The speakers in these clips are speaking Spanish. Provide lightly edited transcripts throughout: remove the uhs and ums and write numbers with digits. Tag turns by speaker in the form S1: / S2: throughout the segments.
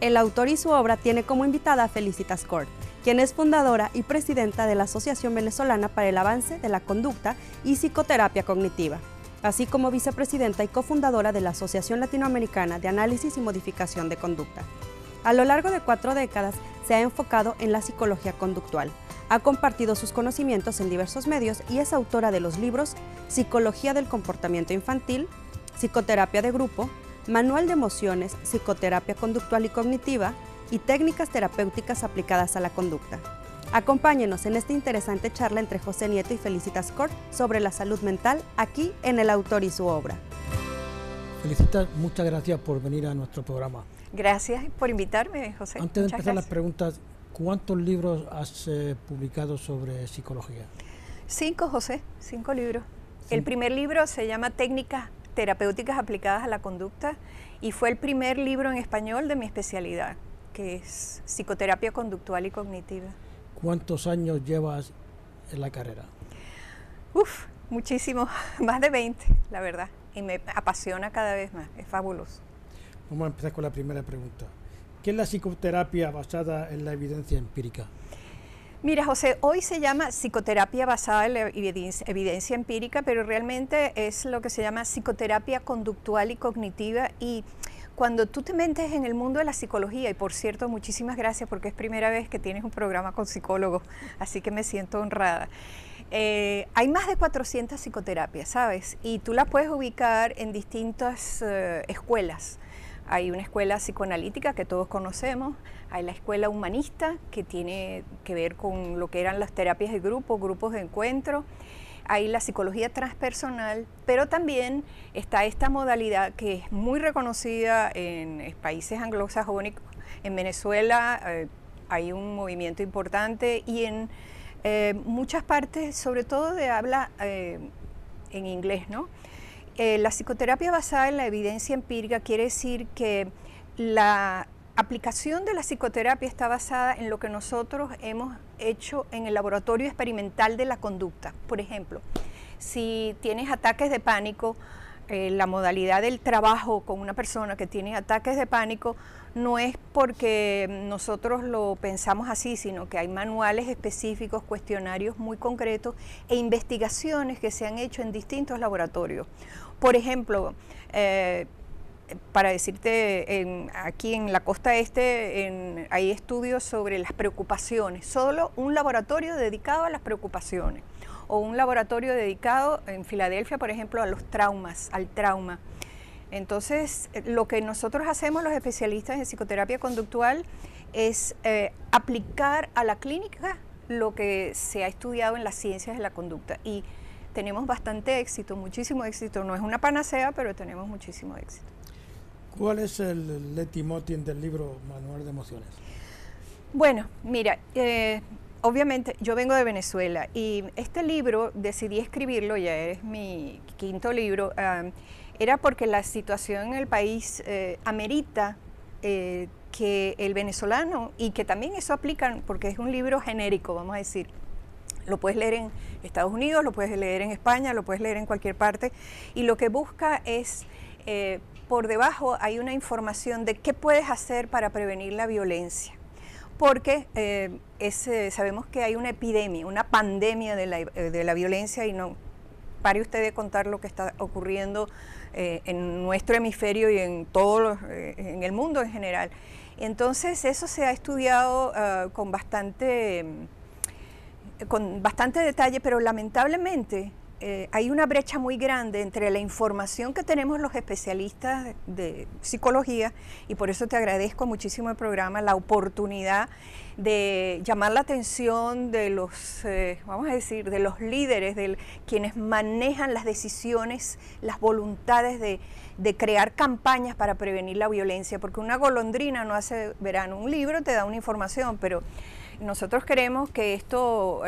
S1: El autor y su obra tiene como invitada a Felicitas Cort, quien es fundadora y presidenta de la Asociación Venezolana para el Avance de la Conducta y Psicoterapia Cognitiva, así como vicepresidenta y cofundadora de la Asociación Latinoamericana de Análisis y Modificación de Conducta. A lo largo de 4 décadas se ha enfocado en la psicología conductual, ha compartido sus conocimientos en diversos medios y es autora de los libros Psicología del Comportamiento Infantil, Psicoterapia de Grupo, Manual de Emociones, Psicoterapia Conductual y Cognitiva y Técnicas Terapéuticas Aplicadas a la Conducta. Acompáñenos en esta interesante charla entre José Nieto y Felicitas Cort sobre la salud mental aquí en El Autor y su Obra.
S2: Felicitas, muchas gracias por venir a nuestro programa.
S3: Gracias por invitarme, José.
S2: Antes de empezar las preguntas, ¿cuántos libros has publicado sobre psicología?
S3: 5, José, 5 libros.
S2: Sí.
S3: El primer libro se llama Técnicas Terapéuticas Aplicadas a la Conducta y fue el primer libro en español de mi especialidad, que es Psicoterapia Conductual y Cognitiva.
S2: ¿Cuántos años llevas en la carrera?
S3: Muchísimo, más de 20, la verdad, y me apasiona cada vez más, es fabuloso.
S2: Vamos a empezar con la primera pregunta. ¿Qué es la psicoterapia basada en la evidencia empírica?
S3: Mira, José, hoy se llama psicoterapia basada en la evidencia empírica, pero realmente es lo que se llama psicoterapia conductual y cognitiva. Y cuando tú te metes en el mundo de la psicología, y por cierto, muchísimas gracias porque es primera vez que tienes un programa con psicólogos, así que me siento honrada. Hay más de 400 psicoterapias, ¿sabes? Y tú las puedes ubicar en distintas escuelas. Hay una escuela psicoanalítica que todos conocemos, hay la escuela humanista que tiene que ver con lo que eran las terapias de grupo, grupos de encuentro, hay la psicología transpersonal, pero también está esta modalidad que es muy reconocida en países anglosajónicos. En Venezuela hay un movimiento importante y en muchas partes, sobre todo de habla en inglés, ¿no? La psicoterapia basada en la evidencia empírica quiere decir que la aplicación de la psicoterapia está basada en lo que nosotros hemos hecho en el laboratorio experimental de la conducta. Por ejemplo, si tienes ataques de pánico, la modalidad del trabajo con una persona que tiene ataques de pánico no es porque nosotros lo pensamos así, sino que hay manuales específicos, cuestionarios muy concretos e investigaciones que se han hecho en distintos laboratorios. Por ejemplo, para decirte, aquí en la costa este hay estudios sobre las preocupaciones, solo un laboratorio dedicado a las preocupaciones, o un laboratorio dedicado en Filadelfia, por ejemplo, a los traumas, al trauma. Entonces, lo que nosotros hacemos los especialistas en psicoterapia conductual es aplicar a la clínica lo que se ha estudiado en las ciencias de la conducta y tenemos bastante éxito, muchísimo éxito. No es una panacea, pero tenemos muchísimo éxito.
S2: ¿Cuál es el leitmotiv del libro Manual de Emociones?
S3: Bueno, mira, obviamente yo vengo de Venezuela y este libro decidí escribirlo, ya es mi 5º libro, era porque la situación en el país amerita que el venezolano, y que también eso aplica porque es un libro genérico, vamos a decir, lo puedes leer en Estados Unidos, lo puedes leer en España, lo puedes leer en cualquier parte, y lo que busca es, por debajo hay una información de qué puedes hacer para prevenir la violencia, porque sabemos que hay una epidemia, una pandemia de la violencia, y no pare usted de contar lo que está ocurriendo en nuestro hemisferio y en en el mundo en general. Entonces eso se ha estudiado con bastante detalle, pero lamentablemente hay una brecha muy grande entre la información que tenemos los especialistas de psicología, y por eso te agradezco muchísimo el programa, la oportunidad de llamar la atención de los, vamos a decir, de los líderes, de quienes manejan las decisiones, las voluntades de crear campañas para prevenir la violencia, porque una golondrina no hace verano. Un libro te da una información, pero nosotros queremos que esto,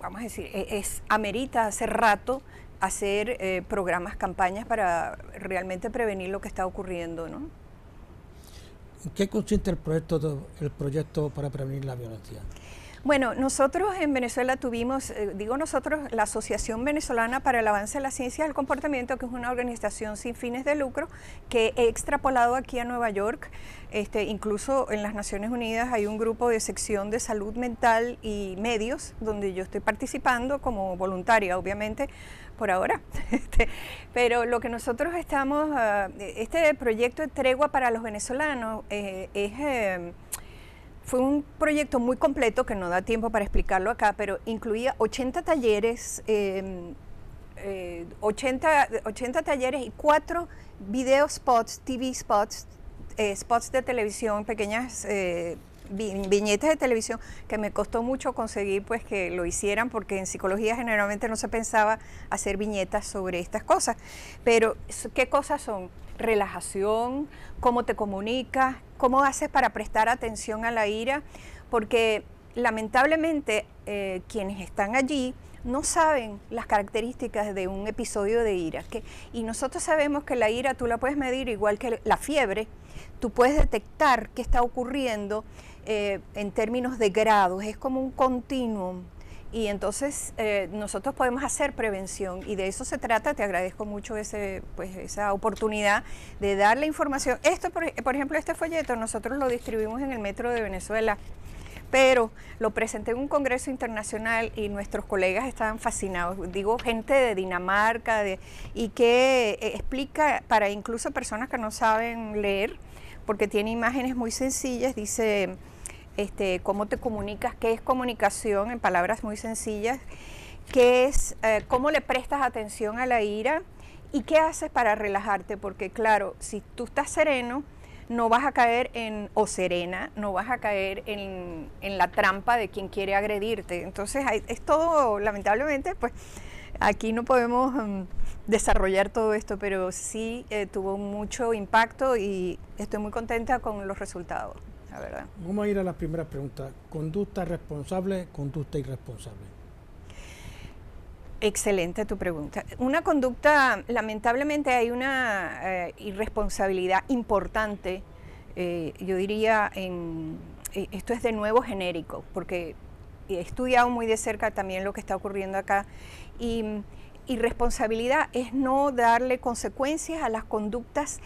S3: vamos a decir, amerita hace rato hacer programas, campañas para realmente prevenir lo que está ocurriendo, ¿no?
S2: ¿En qué consiste el proyecto para prevenir la violencia?
S3: Bueno, nosotros en Venezuela tuvimos, digo nosotros, la Asociación Venezolana para el Avance de la Ciencia del Comportamiento, que es una organización sin fines de lucro que he extrapolado aquí a Nueva York. Incluso en las Naciones Unidas hay un grupo de sección de salud mental y medios donde yo estoy participando como voluntaria, obviamente, por ahora. Pero lo que nosotros estamos, este proyecto de tregua para los venezolanos fue un proyecto muy completo que no da tiempo para explicarlo acá, pero incluía 80 talleres, 80 talleres y 4 video spots, TV spots, spots de televisión, pequeñas viñetas de televisión que me costó mucho conseguir pues que lo hicieran, porque en psicología generalmente no se pensaba hacer viñetas sobre estas cosas. Pero ¿qué cosas son? Relajación, cómo te comunicas, cómo haces para prestar atención a la ira, porque lamentablemente quienes están allí no saben las características de un episodio de ira. Y nosotros sabemos que la ira tú la puedes medir igual que la fiebre, tú puedes detectar qué está ocurriendo en términos de grados, es como un continuum. Y entonces nosotros podemos hacer prevención y de eso se trata. Te agradezco mucho esa oportunidad de darle información. Esto, por ejemplo, este folleto nosotros lo distribuimos en el Metro de Venezuela, pero lo presenté en un congreso internacional y nuestros colegas estaban fascinados. Digo, gente de Dinamarca y que explica para incluso personas que no saben leer, porque tiene imágenes muy sencillas, dice cómo te comunicas, qué es comunicación en palabras muy sencillas, qué es, cómo le prestas atención a la ira y qué haces para relajarte, porque claro, si tú estás sereno, no vas a caer o serena, no vas a caer en la trampa de quien quiere agredirte. Entonces es todo, lamentablemente, pues aquí no podemos desarrollar todo esto, pero sí tuvo mucho impacto y estoy muy contenta con los resultados, la verdad.
S2: Vamos a ir a la primera pregunta. ¿Conducta responsable, conducta irresponsable?
S3: Excelente tu pregunta. Una conducta, lamentablemente hay una irresponsabilidad importante, yo diría, esto es de nuevo genérico, porque he estudiado muy de cerca también lo que está ocurriendo acá, y irresponsabilidad es no darle consecuencias a las conductas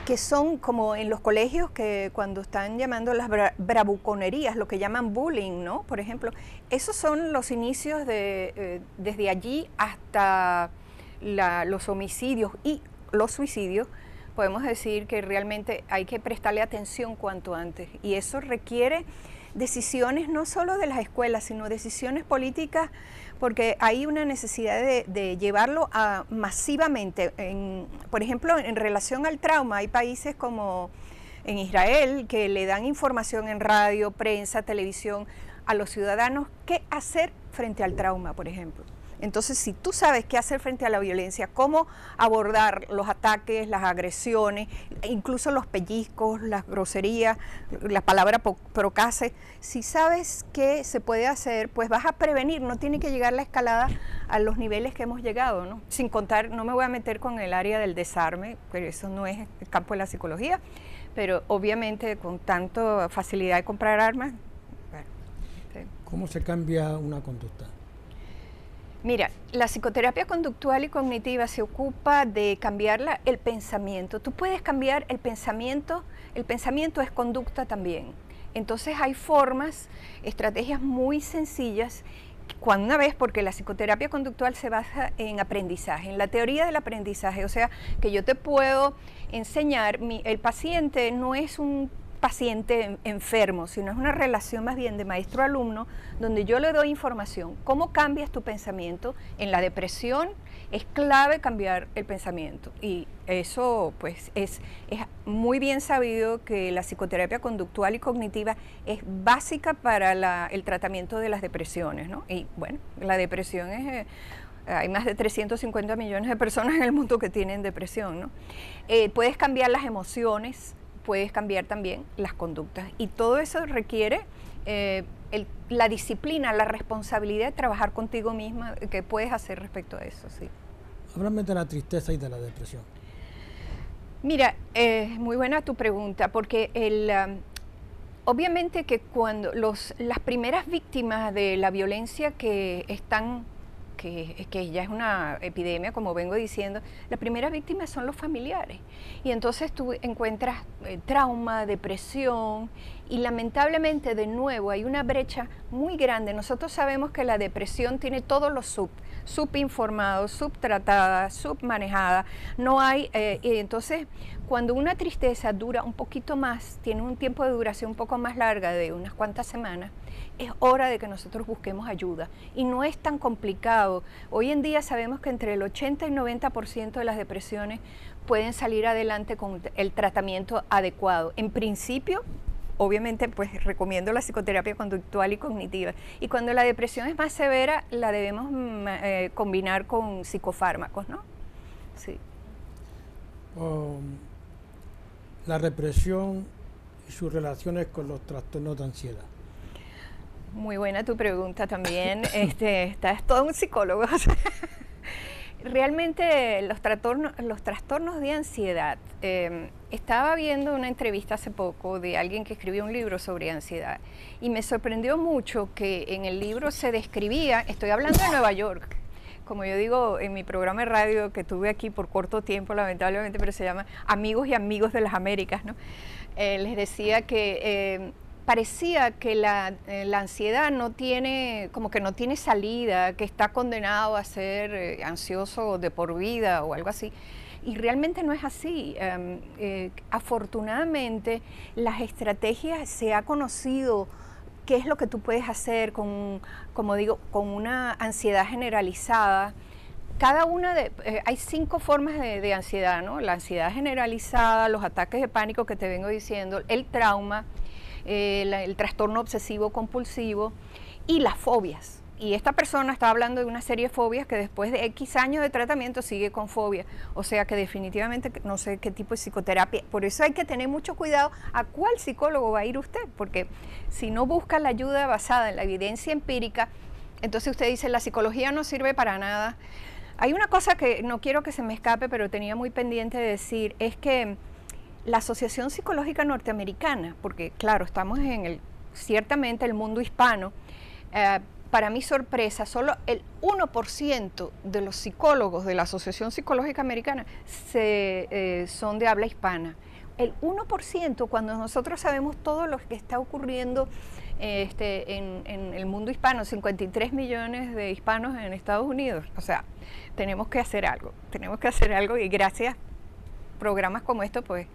S3: que son como en los colegios, que cuando están llamando las bravuconerías, lo que llaman bullying, ¿no? Por ejemplo, esos son los inicios desde allí hasta los homicidios y los suicidios. Podemos decir que realmente hay que prestarle atención cuanto antes, y eso requiere decisiones no solo de las escuelas, sino decisiones políticas, porque hay una necesidad de llevarlo masivamente. Por ejemplo, en relación al trauma, hay países como en Israel que le dan información en radio, prensa, televisión a los ciudadanos qué hacer frente al trauma, por ejemplo. Entonces, si tú sabes qué hacer frente a la violencia, cómo abordar los ataques, las agresiones, incluso los pellizcos, las groserías, la palabra procase, si sabes qué se puede hacer, pues vas a prevenir, no tiene que llegar la escalada a los niveles que hemos llegado, ¿no? Sin contar, no me voy a meter con el área del desarme, pero eso no es el campo de la psicología, pero obviamente con tanta facilidad de comprar armas. Bueno, sí.
S2: ¿Cómo se cambia una conducta?
S3: Mira, la psicoterapia conductual y cognitiva se ocupa de cambiar el pensamiento. Tú puedes cambiar el pensamiento es conducta también. Entonces hay formas, estrategias muy sencillas, una vez, porque la psicoterapia conductual se basa en aprendizaje, en la teoría del aprendizaje, o sea, que yo te puedo enseñar, el paciente no es un paciente enfermo, sino es una relación más bien de maestro-alumno, donde yo le doy información. ¿Cómo cambias tu pensamiento? En la depresión es clave cambiar el pensamiento, y eso pues es muy bien sabido que la psicoterapia conductual y cognitiva es básica para el tratamiento de las depresiones, ¿no? Y bueno, la depresión hay más de 350 millones de personas en el mundo que tienen depresión, ¿no? Puedes cambiar las emociones, puedes cambiar también las conductas, y todo eso requiere la disciplina, la responsabilidad de trabajar contigo misma. ¿Qué puedes hacer respecto a eso? Sí.
S2: Háblame de la tristeza y de la depresión. Mira,
S3: muy buena tu pregunta, porque obviamente que cuando las primeras víctimas de la violencia que ya es una epidemia, como vengo diciendo, las primeras víctimas son los familiares. Y entonces tú encuentras trauma, depresión, y lamentablemente de nuevo hay una brecha muy grande. Nosotros sabemos que la depresión tiene todos los subinformados, subtratada, submanejada. No hay, y entonces cuando una tristeza dura un poquito más, tiene un tiempo de duración un poco más larga, de unas cuantas semanas, es hora de que nosotros busquemos ayuda. Y no es tan complicado. Hoy en día sabemos que entre el 80 y 90% de las depresiones pueden salir adelante con el tratamiento adecuado. En principio, obviamente, pues recomiendo la psicoterapia conductual y cognitiva. Y cuando la depresión es más severa, la debemos combinar con psicofármacos, ¿no? Sí.
S2: La represión y sus relaciones con los trastornos de ansiedad.
S3: Muy buena tu pregunta también. Estás todo un psicólogo. Realmente los trastornos de ansiedad. Estaba viendo una entrevista hace poco de alguien que escribió un libro sobre ansiedad y me sorprendió mucho que en el libro se describía, estoy hablando de Nueva York, como yo digo en mi programa de radio que tuve aquí por corto tiempo lamentablemente, pero se llama Amigos y Amigos de las Américas, ¿no? Les decía que parecía que la ansiedad no tiene, como que no tiene salida, que está condenado a ser ansioso de por vida o algo así. Y realmente no es así. Afortunadamente, las estrategias se ha conocido qué es lo que tú puedes hacer con, como digo, con una ansiedad generalizada. Cada una hay 5 formas de ansiedad, ¿no? La ansiedad generalizada, los ataques de pánico que te vengo diciendo, el trauma, el trastorno obsesivo compulsivo y las fobias. Y esta persona está hablando de una serie de fobias que después de X años de tratamiento sigue con fobia. O sea que definitivamente no sé qué tipo de psicoterapia. Por eso hay que tener mucho cuidado a cuál psicólogo va a ir usted, porque si no busca la ayuda basada en la evidencia empírica, entonces usted dice la psicología no sirve para nada. Hay una cosa que no quiero que se me escape, pero tenía muy pendiente de decir, es que la Asociación Psicológica Norteamericana, porque claro, estamos en ciertamente el mundo hispano, para mi sorpresa, solo el 1% de los psicólogos de la Asociación Psicológica Americana son de habla hispana. El 1%, cuando nosotros sabemos todo lo que está ocurriendo en el mundo hispano, 53 millones de hispanos en Estados Unidos. O sea, tenemos que hacer algo y gracias a programas como estos, pues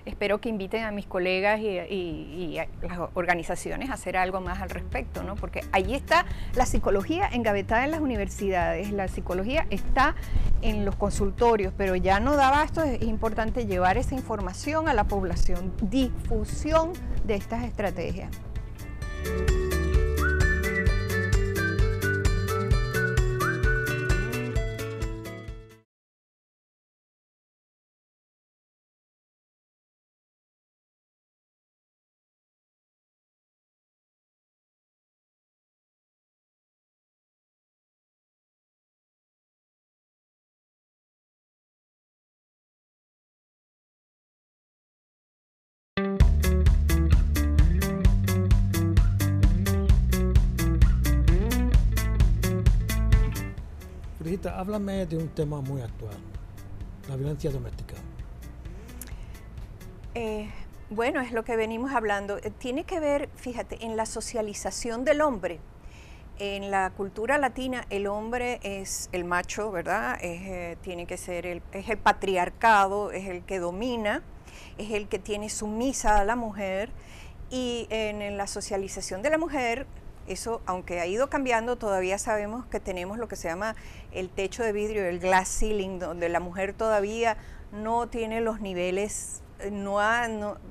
S3: espero que inviten a mis colegas y a las organizaciones a hacer algo más al respecto, ¿no? Porque ahí está la psicología engavetada en las universidades, la psicología está en los consultorios, pero ya no da abasto, es importante llevar esa información a la población, difusión de estas estrategias.
S2: Brigitta, háblame de un tema muy actual, la violencia doméstica.
S3: Bueno, es lo que venimos hablando. Tiene que ver, fíjate, en la socialización del hombre. En la cultura latina el hombre es el macho, ¿verdad? Tiene que ser es el patriarcado, es el que domina, es el que tiene sumisa a la mujer. Y en la socialización de la mujer, eso, aunque ha ido cambiando, todavía sabemos que tenemos lo que se llama el techo de vidrio, el glass ceiling, donde la mujer todavía no tiene los niveles,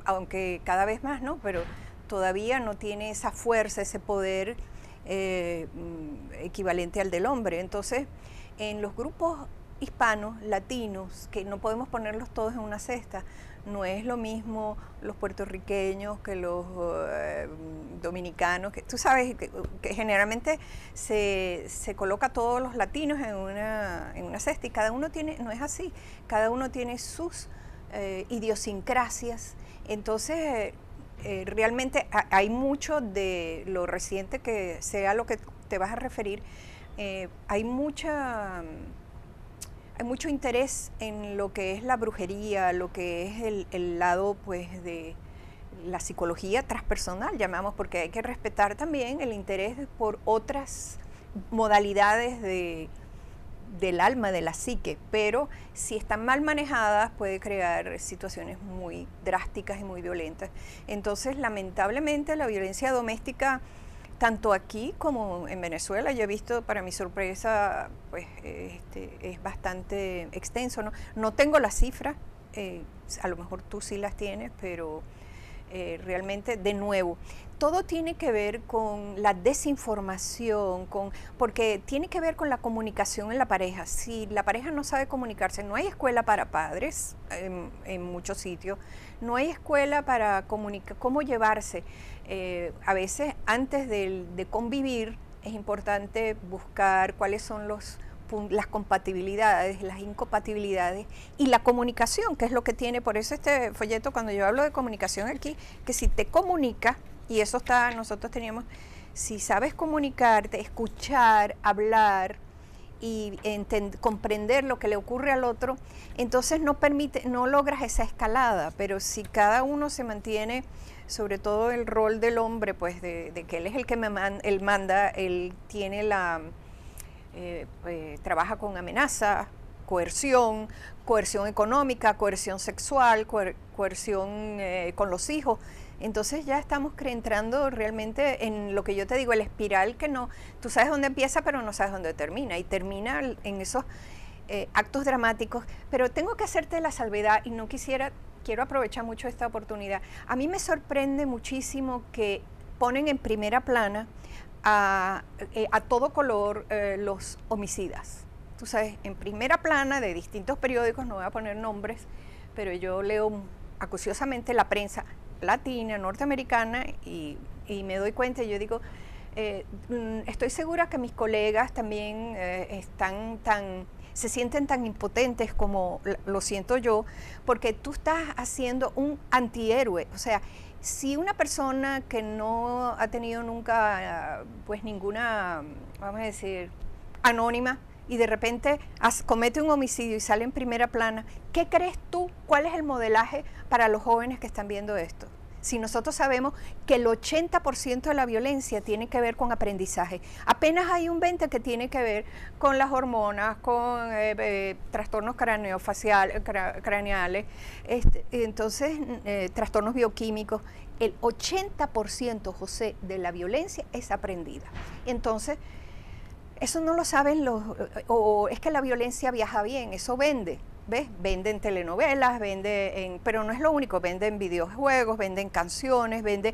S3: aunque cada vez más, ¿no? Pero todavía no tiene esa fuerza, ese poder equivalente al del hombre. Entonces, en los grupos hispanos, latinos, que no podemos ponerlos todos en una cesta, no es lo mismo los puertorriqueños que los dominicanos, que tú sabes que generalmente se coloca a todos los latinos en una cesta y cada uno tiene, no es así, cada uno tiene sus idiosincrasias. Entonces realmente hay mucho de lo reciente que sea lo que te vas a referir, hay mucho interés en lo que es la brujería, lo que es el lado pues de la psicología transpersonal, llamamos, porque hay que respetar también el interés por otras modalidades del alma, de la psique, pero si están mal manejadas puede crear situaciones muy drásticas y muy violentas. Entonces, lamentablemente, la violencia doméstica, tanto aquí como en Venezuela, yo he visto, para mi sorpresa, pues es bastante extenso, ¿no? No tengo las cifras, a lo mejor tú sí las tienes, pero realmente, de nuevo, todo tiene que ver con la desinformación, porque tiene que ver con la comunicación en la pareja. Si la pareja no sabe comunicarse, no hay escuela para padres en muchos sitios, no hay escuela para comunicar, cómo llevarse. A veces, antes de convivir, es importante buscar cuáles son las compatibilidades, las incompatibilidades y la comunicación, que es lo que tiene. Por eso este folleto, cuando yo hablo de comunicación aquí, que si te comunicas, y eso está, nosotros teníamos, si sabes comunicarte, escuchar, hablar y comprender lo que le ocurre al otro, entonces no logras esa escalada. Pero si cada uno se mantiene, sobre todo el rol del hombre, pues de que él es el que él manda, él tiene trabaja con amenaza, coerción económica, coerción sexual, coerción con los hijos. Entonces ya estamos entrando realmente en lo que yo te digo, el espiral que no, tú sabes dónde empieza pero no sabes dónde termina, y termina en esos actos dramáticos. Pero tengo que hacerte la salvedad y quiero aprovechar mucho esta oportunidad. A mí me sorprende muchísimo que ponen en primera plana a todo color los homicidas. Tú sabes, en primera plana de distintos periódicos, no voy a poner nombres, pero yo leo acuciosamente la prensa latina, norteamericana, y me doy cuenta, y yo digo, estoy segura que mis colegas también se sienten tan impotentes como lo siento yo, porque tú estás haciendo un antihéroe. O sea, si una persona que no ha tenido nunca, pues ninguna, vamos a decir, anónima, y de repente comete un homicidio y sale en primera plana, ¿qué crees tú? ¿Cuál es el modelaje para los jóvenes que están viendo esto? Si nosotros sabemos que el 80% de la violencia tiene que ver con aprendizaje, apenas hay un 20% que tiene que ver con las hormonas, con trastornos craneales, entonces trastornos bioquímicos. El 80%, José, de la violencia es aprendida. Entonces, eso no lo saben o es que la violencia viaja bien, eso vende. ¿Ves? Venden telenovelas, pero no es lo único, venden videojuegos, venden canciones, vende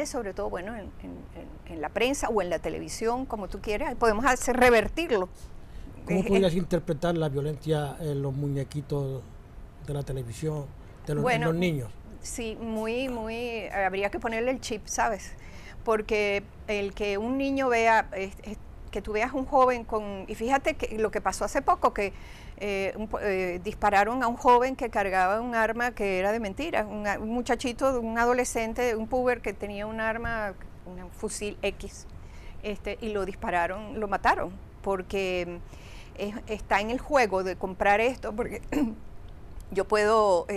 S3: sobre todo, bueno, en la prensa o en la televisión, como tú quieras, podemos revertirlo.
S2: ¿Cómo podrías interpretar la violencia en los muñequitos de la televisión, en los niños?
S3: Sí, habría que ponerle el chip, ¿sabes? Porque el que un niño vea, que tú veas un joven y fíjate que lo que pasó hace poco, que dispararon a un joven que cargaba un arma que era de mentira, un muchachito, un adolescente, un puber que tenía un arma, un fusil X, y lo dispararon, lo mataron, porque está en el juego de comprar esto, porque yo puedo,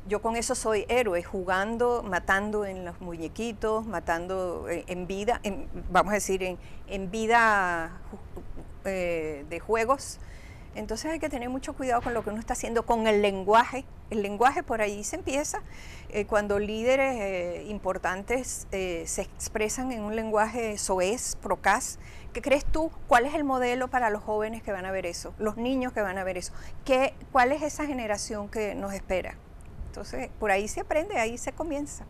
S3: yo con eso soy héroe, jugando, matando en los muñequitos, matando en vida, vamos a decir, en vida de juegos. Entonces hay que tener mucho cuidado con lo que uno está haciendo, con el lenguaje. El lenguaje, por ahí se empieza, cuando líderes importantes se expresan en un lenguaje soez, procaz. ¿Qué crees tú? ¿Cuál es el modelo para los jóvenes que van a ver eso? Los niños que van a ver eso. ¿Cuál es esa generación que nos espera? Entonces, por ahí se aprende, ahí se comienza.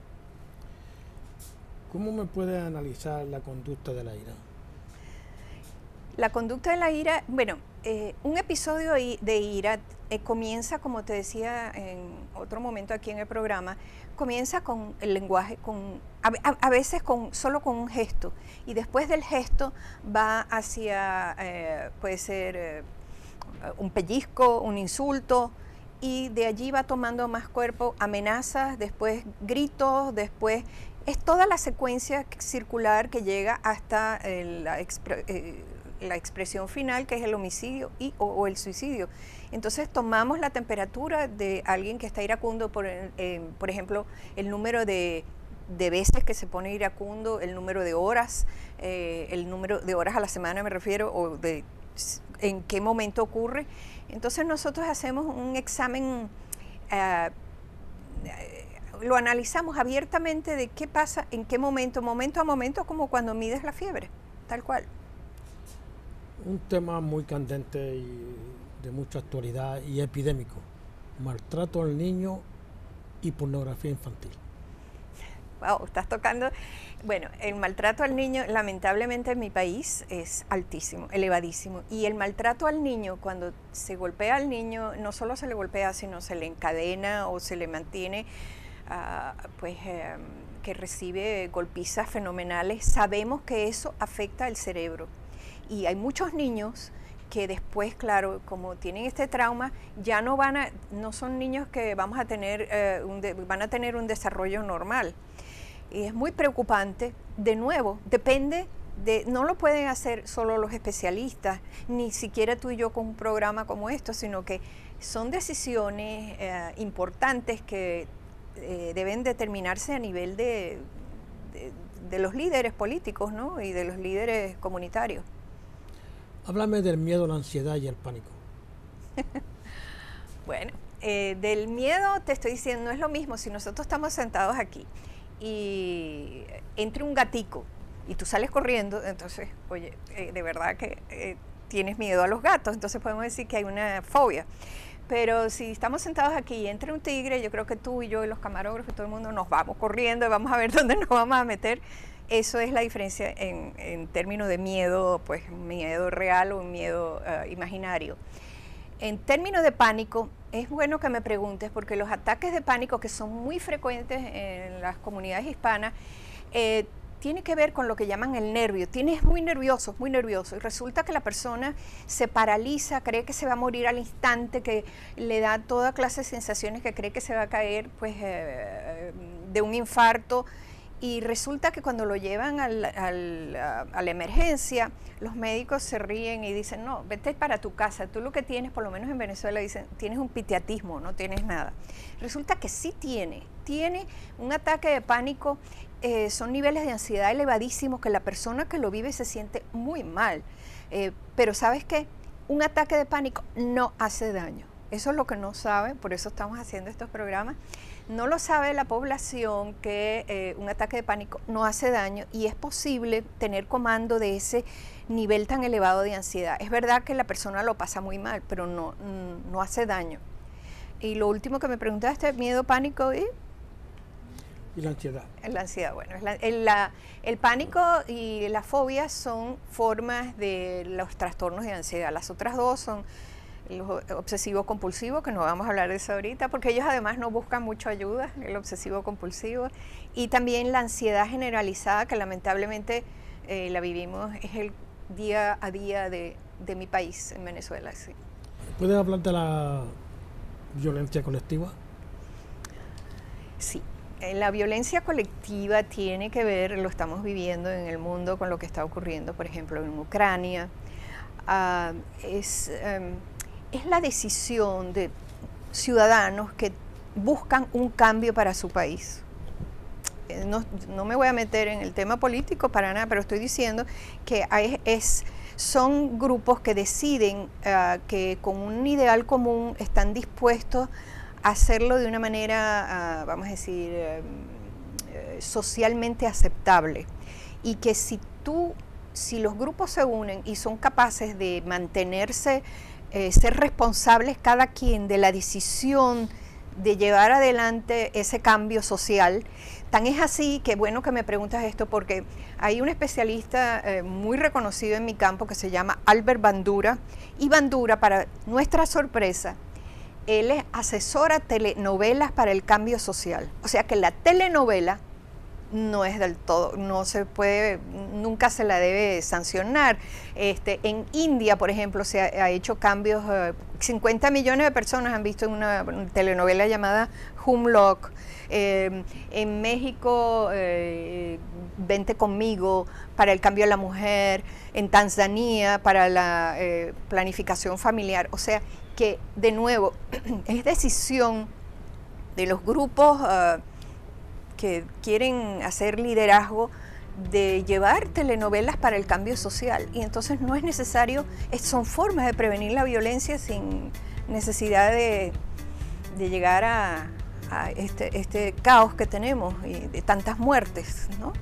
S2: ¿Cómo me puede analizar la conducta de la ira?
S3: La conducta de la ira, bueno, un episodio de ira comienza, como te decía en otro momento aquí en el programa, comienza con el lenguaje, a veces solo con un gesto, y después del gesto va hacia, puede ser un pellizco, un insulto, y de allí va tomando más cuerpo, amenazas, después gritos, después es toda la secuencia circular que llega hasta la expresión final, que es el homicidio o el suicidio. Entonces tomamos la temperatura de alguien que está iracundo, por ejemplo, el número de veces que se pone iracundo, el número de horas, el número de horas a la semana me refiero, o de en qué momento ocurre. Entonces nosotros hacemos un examen, lo analizamos abiertamente de qué pasa, en qué momento a momento, como cuando mides la fiebre, tal cual.
S2: Un tema muy candente y de mucha actualidad y epidémico: maltrato al niño y pornografía infantil.
S3: Wow, estás tocando. Bueno, el maltrato al niño, lamentablemente en mi país, es altísimo, elevadísimo. Y el maltrato al niño, cuando se golpea al niño, no solo se le golpea, sino se le encadena o se le mantiene, que recibe golpizas fenomenales. Sabemos que eso afecta al cerebro. Y hay muchos niños que después, claro, como tienen este trauma, ya no son niños que vamos a tener, van a tener un desarrollo normal. Y es muy preocupante. De nuevo, depende no lo pueden hacer solo los especialistas, ni siquiera tú y yo con un programa como esto, sino que son decisiones importantes que deben determinarse a nivel de los líderes políticos, ¿no? Y de los líderes comunitarios.
S2: Háblame del miedo, la ansiedad y el pánico.
S3: Bueno, del miedo te estoy diciendo, no es lo mismo si nosotros estamos sentados aquí y entre un gatico y tú sales corriendo, entonces, oye, de verdad que tienes miedo a los gatos, entonces podemos decir que hay una fobia. Pero si estamos sentados aquí y entra un tigre, yo creo que tú y yo y los camarógrafos y todo el mundo nos vamos corriendo y vamos a ver dónde nos vamos a meter. Eso es la diferencia en términos de miedo, pues miedo real o un miedo imaginario. En términos de pánico, es bueno que me preguntes, porque los ataques de pánico, que son muy frecuentes en las comunidades hispanas, tiene que ver con lo que llaman el nervio. Tienes muy nervioso, y resulta que la persona se paraliza, cree que se va a morir al instante, que le da toda clase de sensaciones, que cree que se va a caer pues, de un infarto. Y resulta que cuando lo llevan a la emergencia, los médicos se ríen y dicen, no, vete para tu casa, tú lo que tienes, por lo menos en Venezuela dicen, tienes un pitiatismo, no tienes nada. Resulta que sí tiene un ataque de pánico, son niveles de ansiedad elevadísimos que la persona que lo vive se siente muy mal. Pero ¿sabes qué? Un ataque de pánico no hace daño. Eso es lo que no saben, por eso estamos haciendo estos programas. No lo sabe la población que un ataque de pánico no hace daño y es posible tener comando de ese nivel tan elevado de ansiedad. Es verdad que la persona lo pasa muy mal, pero no hace daño. Y lo último que me preguntaste, miedo, pánico y
S2: la ansiedad.
S3: La ansiedad, bueno, el pánico y la fobia son formas de los trastornos de ansiedad. Las otras dos son los obsesivo-compulsivo, que no vamos a hablar de eso ahorita, porque ellos además no buscan mucha ayuda, el obsesivo-compulsivo, y también la ansiedad generalizada, que lamentablemente la vivimos, es el día a día de mi país, en Venezuela. Sí.
S2: ¿Puedes hablar de la violencia colectiva?
S3: Sí. La violencia colectiva tiene que ver, lo estamos viviendo en el mundo con lo que está ocurriendo, por ejemplo, en Ucrania. Es la decisión de ciudadanos que buscan un cambio para su país. No me voy a meter en el tema político para nada, pero estoy diciendo que son grupos que deciden que con un ideal común están dispuestos a hacerlo de una manera, vamos a decir, socialmente aceptable. Y que si los grupos se unen y son capaces de mantenerse, ser responsables cada quien de la decisión de llevar adelante ese cambio social. Tan es así que bueno que me preguntas esto, porque hay un especialista muy reconocido en mi campo que se llama Albert Bandura, y Bandura, para nuestra sorpresa, él es asesora telenovelas para el cambio social. O sea que la telenovela no es del todo, no se puede, nunca se la debe sancionar. En India, por ejemplo, se ha hecho cambios, 50 millones de personas han visto una telenovela llamada Humlock. En México, Vente conmigo, para el cambio de la mujer, en Tanzania, para la planificación familiar. O sea, que de nuevo, es decisión de los grupos que quieren hacer liderazgo de llevar telenovelas para el cambio social, y entonces no es necesario, son formas de prevenir la violencia sin necesidad de llegar a este caos que tenemos y de tantas muertes, ¿no?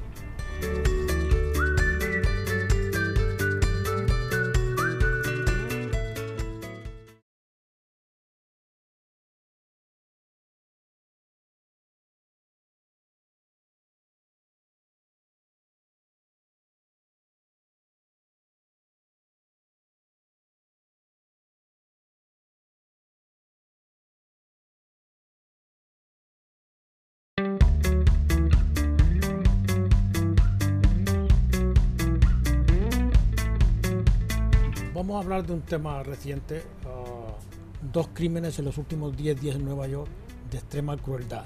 S2: Vamos a hablar de un tema reciente, dos crímenes en los últimos 10 días en Nueva York de extrema crueldad.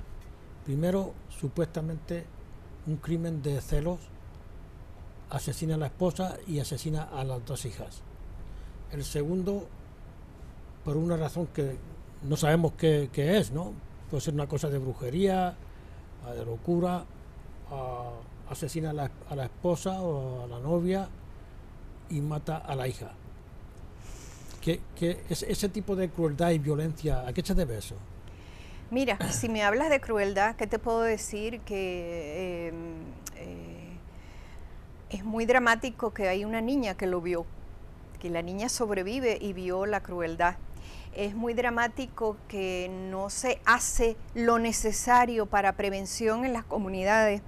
S2: Primero, supuestamente un crimen de celos, asesina a la esposa y asesina a las dos hijas. El segundo, por una razón que no sabemos qué es, ¿no? Puede ser una cosa de brujería, de locura, asesina a la esposa o a la novia y mata a la hija. Ese tipo de crueldad y violencia, ¿a qué se debe eso?
S3: Mira, si me hablas de crueldad, ¿qué te puedo decir? Que es muy dramático que hay una niña que lo vio, que la niña sobrevive y vio la crueldad. Es muy dramático que no se hace lo necesario para prevención en las comunidades,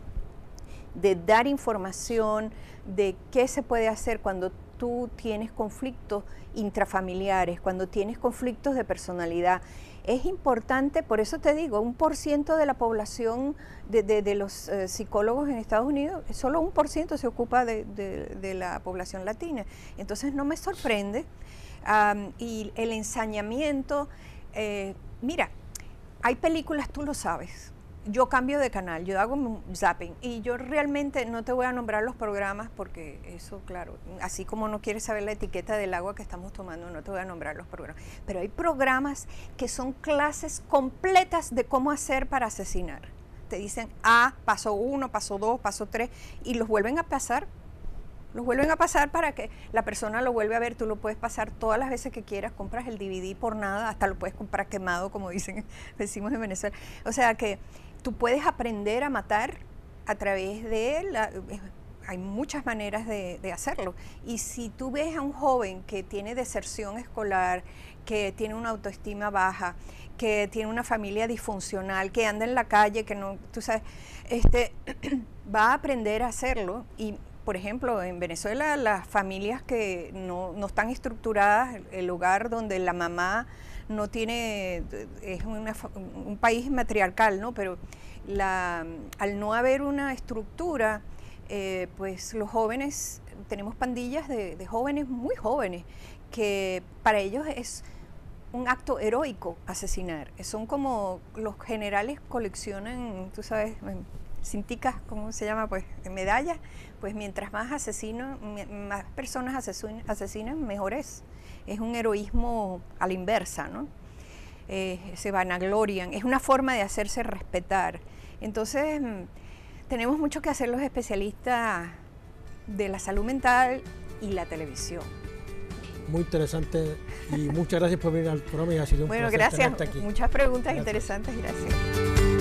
S3: de dar información de qué se puede hacer cuando tú tienes conflictos intrafamiliares, cuando tienes conflictos de personalidad. Es importante, por eso te digo, 1% de la población de los psicólogos en Estados Unidos, solo 1% se ocupa de la población latina. Entonces no me sorprende. Y el ensañamiento, mira, hay películas, tú lo sabes. Yo cambio de canal, yo hago un zapping y yo realmente no te voy a nombrar los programas porque eso, claro, así como no quieres saber la etiqueta del agua que estamos tomando, no te voy a nombrar los programas. Pero hay programas que son clases completas de cómo hacer para asesinar. Te dicen, paso 1, paso 2, paso 3 y los vuelven a pasar. Los vuelven a pasar para que la persona lo vuelva a ver. Tú lo puedes pasar todas las veces que quieras, compras el DVD por nada, hasta lo puedes comprar quemado, como decimos en Venezuela. O sea que tú puedes aprender a matar a través de hay muchas maneras de hacerlo. Y si tú ves a un joven que tiene deserción escolar, que tiene una autoestima baja, que tiene una familia disfuncional, que anda en la calle, que no, tú sabes, va a aprender a hacerlo. Y por ejemplo, en Venezuela, las familias que no están estructuradas, el hogar donde la mamá no tiene, es un país matriarcal, ¿no? Pero al no haber una estructura, pues los jóvenes, tenemos pandillas de jóvenes muy jóvenes, que para ellos es un acto heroico asesinar. Son como los generales coleccionan, tú sabes, cinticas, ¿cómo se llama? Pues medallas. Pues mientras más asesinos, más personas asesinan, mejor es. Es un heroísmo a la inversa, ¿no? Se vanaglorian. Es una forma de hacerse respetar. Entonces, tenemos mucho que hacer los especialistas de la salud mental y la televisión.
S2: Muy interesante y muchas gracias por venir al programa y ha sido un placer tenerte aquí.
S3: Muchas preguntas interesantes, gracias.